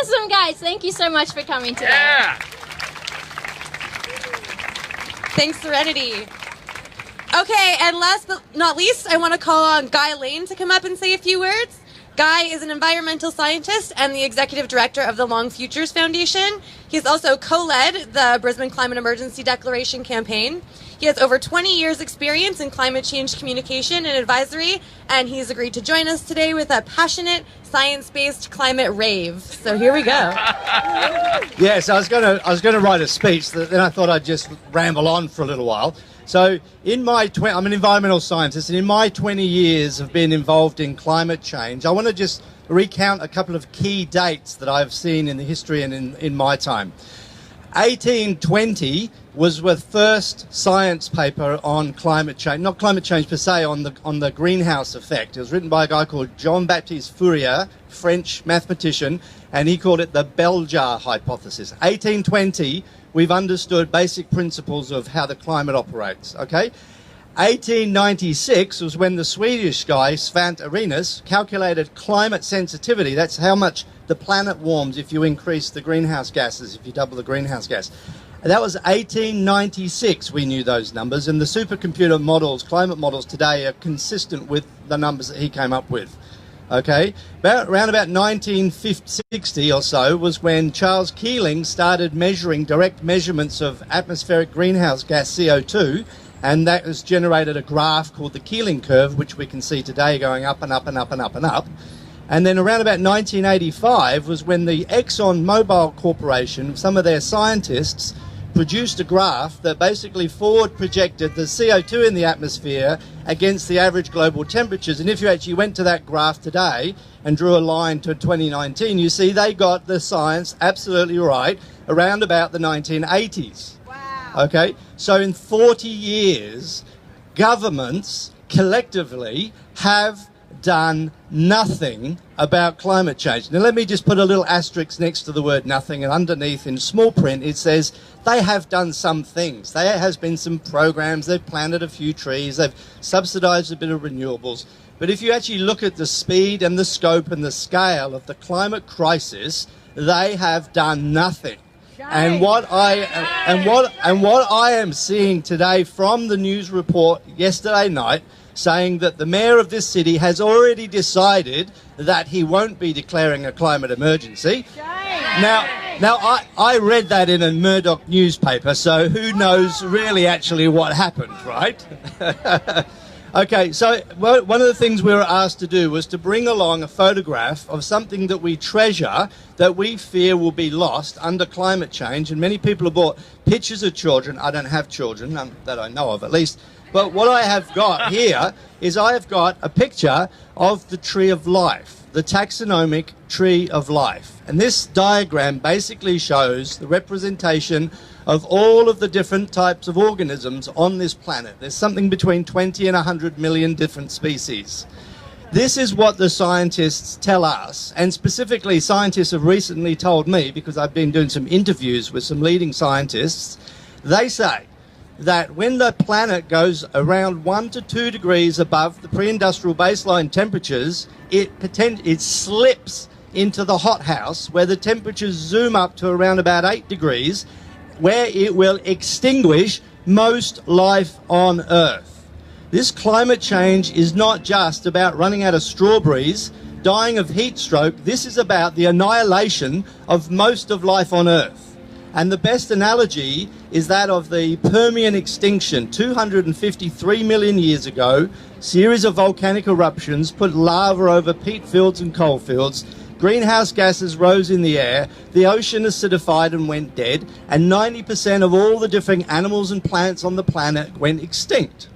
Awesome, guys. Thank you so much for coming today. Yeah. Thanks, Serenity. Okay, and last but not least, I want to call on Guy Lane to come up and say a few words. Guy is an environmental scientist and the executive director of the Long Futures Foundation. He's also co-led the Brisbane Climate Emergency Declaration campaign. He has over 20 years' experience in climate change communication and advisory, and he's agreed to join us today with a passionate, science-based climate rave. So here we go. Yes, I was going to write a speech, then I thought I'd just ramble on for a little while. So I'm an environmental scientist, and in my 20 years of being involved in climate change, I want to just recount a couple of key dates that I've seen in the history and in my time. 1820 was the first science paper on climate change, not climate change per se, on the greenhouse effect. It was written by a guy called Jean-Baptiste Fourier, French mathematician, and he called it the bell jar hypothesis. 1820, we've understood basic principles of how the climate operates, okay? 1896 was when the Swedish guy, Svante Arrhenius, calculated climate sensitivity. That's how much the planet warms if you increase the greenhouse gases, if you double the greenhouse gas. And that was 1896, we knew those numbers, and the supercomputer models, climate models today, are consistent with the numbers that he came up with. Okay, around about 1960 or so was when Charles Keeling started measuring direct measurements of atmospheric greenhouse gas CO2, and that has generated a graph called the Keeling curve, which we can see today going up and up and up and up and up. And then around about 1985 was when the Exxon Mobil Corporation, some of their scientists, produced a graph that basically forward projected the CO2 in the atmosphere against the average global temperatures. And if you actually went to that graph today and drew a line to 2019, you see they got the science absolutely right around about the 1980s. Wow. Okay, so in 40 years, governments collectively have done nothing about climate change. Now let me just put a little asterisk next to the word nothing, and underneath in small print it says they have done some things. There has been some programs, they've planted a few trees, they've subsidised a bit of renewables, but if you actually look at the speed and the scope and the scale of the climate crisis, they have done nothing. And what I am seeing today from the news report yesterday night, saying that the mayor of this city has already decided that he won't be declaring a climate emergency. Now I read that in a Murdoch newspaper, so who knows really actually what happened, right? Okay, so one of the things we were asked to do was to bring along a photograph of something that we treasure that we fear will be lost under climate change. And many people have brought pictures of children. I don't have children, none that I know of at least. But what I have got here is I have got a picture of the tree of life, the taxonomic tree of life. And this diagram basically shows the representation of all of the different types of organisms on this planet. There's something between 20 and 100 million different species. This is what the scientists tell us, and specifically scientists have recently told me, because I've been doing some interviews with some leading scientists. They say that when the planet goes around 1 to 2 degrees above the pre-industrial baseline temperatures, it slips into the hothouse where the temperatures zoom up to around about 8 degrees, where it will extinguish most life on Earth. This climate change is not just about running out of strawberries, dying of heat stroke. This is about the annihilation of most of life on Earth. And the best analogy is that of the Permian extinction 253 million years ago. Series of volcanic eruptions put lava over peat fields and coal fields. Greenhouse gases rose in the air, the ocean acidified and went dead, and 90% of all the different animals and plants on the planet went extinct.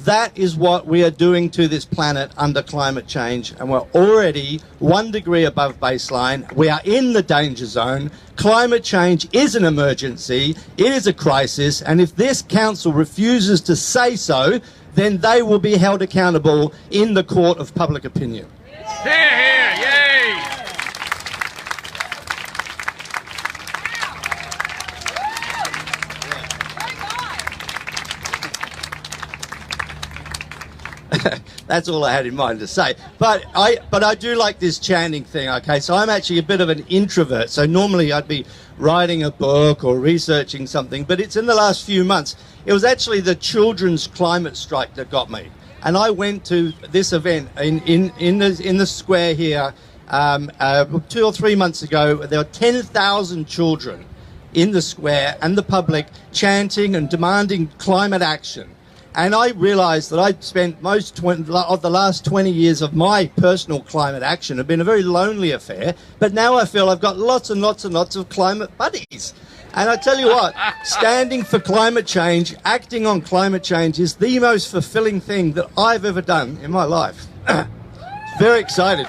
That is what we are doing to this planet under climate change, and we're already 1 degree above baseline. We are in the danger zone. Climate change is an emergency. It is a crisis, and if this council refuses to say so, then they will be held accountable in the court of public opinion. Here, here, yay! That's all I had in mind to say. But I do like this chanting thing, okay? So I'm actually a bit of an introvert. So normally I'd be writing a book or researching something, but it's in the last few months. It was actually the children's climate strike that got me. And I went to this event in the square here 2 or 3 months ago. There were 10,000 children in the square and the public chanting and demanding climate action. And I realised that I'd spent most of the last 20 years of my personal climate action have been a very lonely affair, but now I feel I've got lots and lots and lots of climate buddies. And I tell you what, standing for climate change, acting on climate change is the most fulfilling thing that I've ever done in my life. Very excited.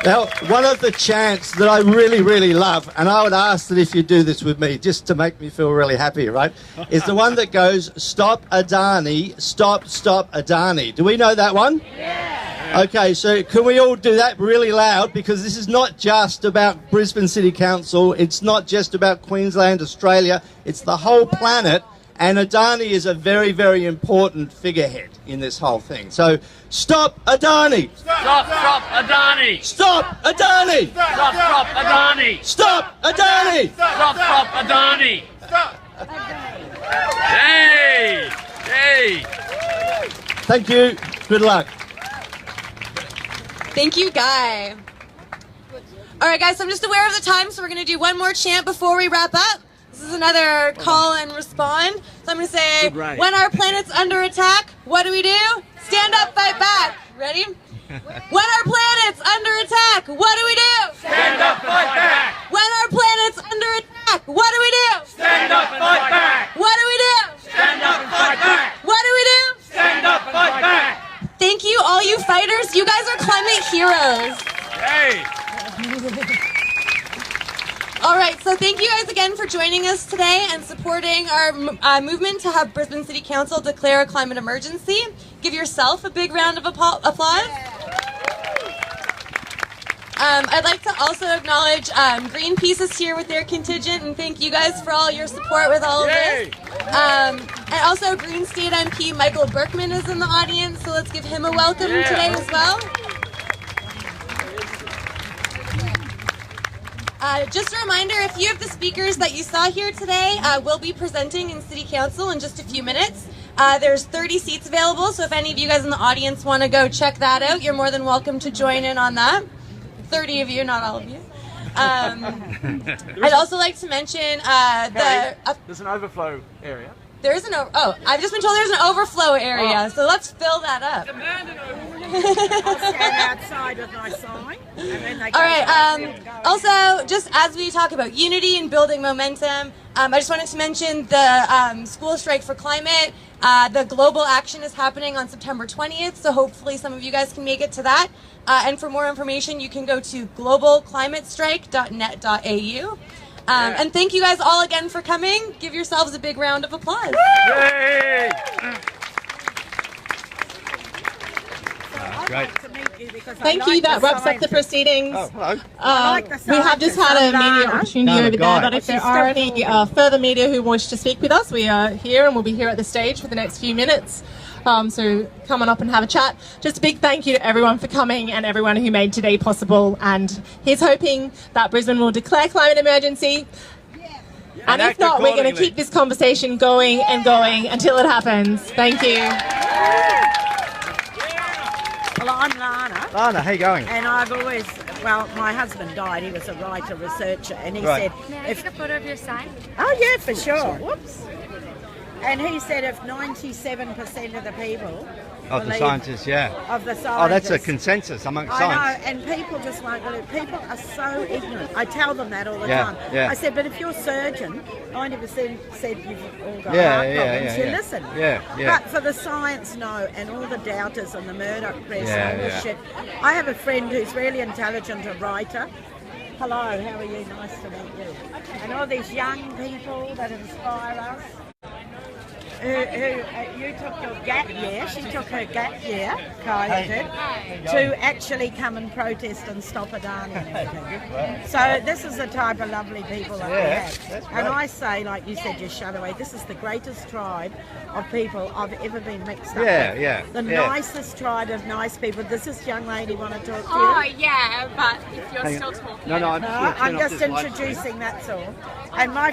Now, one of the chants that I really, really love, and I would ask that if you do this with me, just to make me feel really happy, right, is the one that goes, "Stop Adani, stop, stop Adani." Do we know that one? Yeah. Okay, so can we all do that really loud? Because this is not just about Brisbane City Council, it's not just about Queensland, Australia, it's the whole planet. And Adani is a very, very important figurehead in this whole thing. So, stop Adani! Stop, stop Adani! Stop Adani! Stop, stop Adani! Stop Adani! Stop, stop Adani! Stop! Hey! Hey! Thank you. Good luck. Thank you, Guy. All right, guys, so I'm just aware of the time, so we're going to do one more chant before we wrap up. This is another call and respond. So I'm going to say, when our planet's under attack, what do? Stand up, fight back. Ready? When our planet's under attack, what do? Stand up, fight back! When our planet's under attack, what do? Stand up, fight back! What do? Stand up, fight back! What do? Stand up, fight back! Thank you, all you fighters. You guys are climate heroes. Hey! All right, so thank you guys again for joining us today and supporting our movement to have Brisbane City Council declare a climate emergency. Give yourself a big round of applause. I'd like to also acknowledge Greenpeace is here with their contingent, and thank you guys for all your support with all of this. And also Green State MP Michael Berkman is in the audience, so let's give him a welcome today as well. Just a reminder, a few of the speakers that you saw here today will be presenting in City Council in just a few minutes. There's 30 seats available, so if any of you guys in the audience want to go check that out, you're more than welcome to join in on that. 30 of you, not all of you. I'd also like to mention there's an overflow area. There is I've just been told there's an overflow area, so let's fill that up. I'll stand outside with my sign, and then they All right. Also, just as we talk about unity and building momentum, I just wanted to mention the school strike for climate. The global action is happening on September 20th, so hopefully some of you guys can make it to that. And for more information, you can go to globalclimatestrike.net.au. And thank you guys all again for coming. Give yourselves a big round of applause. Yay! Great. Thank you. That wraps up the proceedings. Oh, hello. We have just had a media opportunity over there, but if there are any further media who wish to speak with us, we are here and we'll be here at the stage for the next few minutes. So come on up and have a chat. Just a big thank you to everyone for coming and everyone who made today possible. And here's hoping that Brisbane will declare climate emergency. And if not, we're going to keep this conversation going and going until it happens. Thank you. Well, I'm Lana. Lana, how you going? And I've always, my husband died. He was a writer, researcher, and he said... May I take a photo of your sign? Oh, yeah, for sure. Whoops. And he said if 97% of the people... Of the scientists, yeah. Of the scientists. Oh, that's a consensus amongst science. I know, and people just won't believe. People are so ignorant. I tell them that all the time. Yeah. I said, but if you're a surgeon, 90% said you've all got Yeah, heart yeah, problems. yeah, You yeah. listen. Yeah. But for the science, no, and all the doubters and the Murdoch press Yeah, and all this yeah. shit. I have a friend who's really intelligent, a writer. Hello, how are you? Nice to meet you. And all these young people that inspire us. you took your gap year, she took her gap year, Kylie did, to actually come and protest and stop Adani and everything. So this is the type of lovely people that we have. And I say, like you said, you shut away, this is the greatest tribe of people I've ever been mixed up with. The nicest tribe of nice people. Does this young lady want to talk to you? Oh, yeah, but if you're still talking. No, I'm just introducing, that's all. And my